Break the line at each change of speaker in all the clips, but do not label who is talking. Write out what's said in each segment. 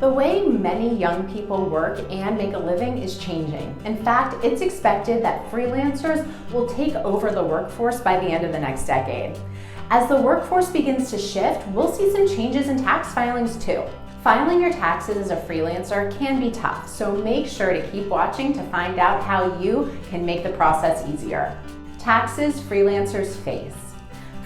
The way many young people work and make a living is changing. In fact, it's expected that freelancers will take over the workforce by the end of the next decade. As the workforce begins to shift, we'll see some changes in tax filings too. Filing your taxes as a freelancer can be tough, so make sure to keep watching to find out how you can make the process easier. Taxes freelancers face.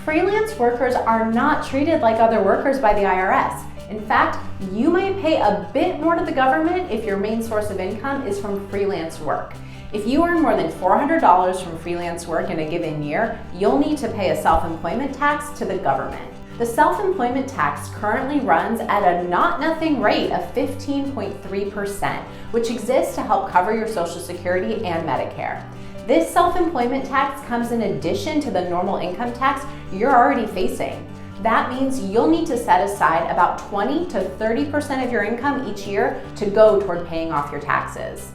Freelance workers are not treated like other workers by the IRS. In fact, you might pay a bit more to the government if your main source of income is from freelance work. If you earn more than $400 from freelance work in a given year, you'll need to pay a self-employment tax to the government. The self-employment tax currently runs at a not-nothing rate of 15.3%, which exists to help cover your Social Security and Medicare. This self-employment tax comes in addition to the normal income tax you're already facing. That means you'll need to set aside about 20 to 30% of your income each year to go toward paying off your taxes.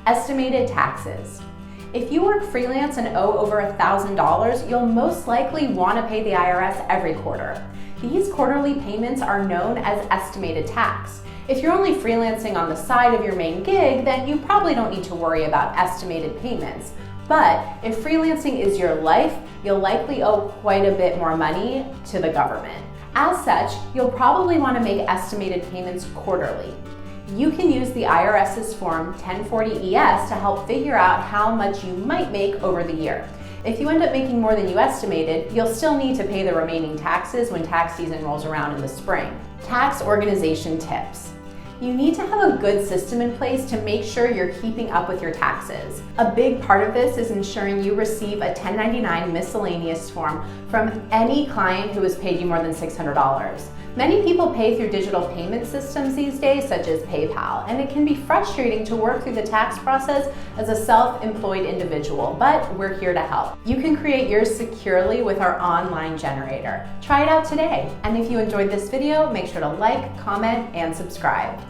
Estimated taxes. If you work freelance and owe over $1,000, you'll most likely want to pay the IRS every quarter. These quarterly payments are known as estimated tax. If you're only freelancing on the side of your main gig, then you probably don't need to worry about estimated payments. But if freelancing is your life, you'll likely owe quite a bit more money to the government. As such, you'll probably want to make estimated payments quarterly. You can use the IRS's Form 1040-ES to help figure out how much you might make over the year. If you end up making more than you estimated, you'll still need to pay the remaining taxes when tax season rolls around in the spring. Tax organization tips. You need to have a good system in place to make sure you're keeping up with your taxes. A big part of this is ensuring you receive a 1099 miscellaneous form from any client who has paid you more than $600. Many people pay through digital payment systems these days, such as PayPal, and it can be frustrating to work through the tax process as a self-employed individual, but we're here to help. You can create yours securely with our online generator. Try it out today, and if you enjoyed this video, make sure to like, comment, and subscribe.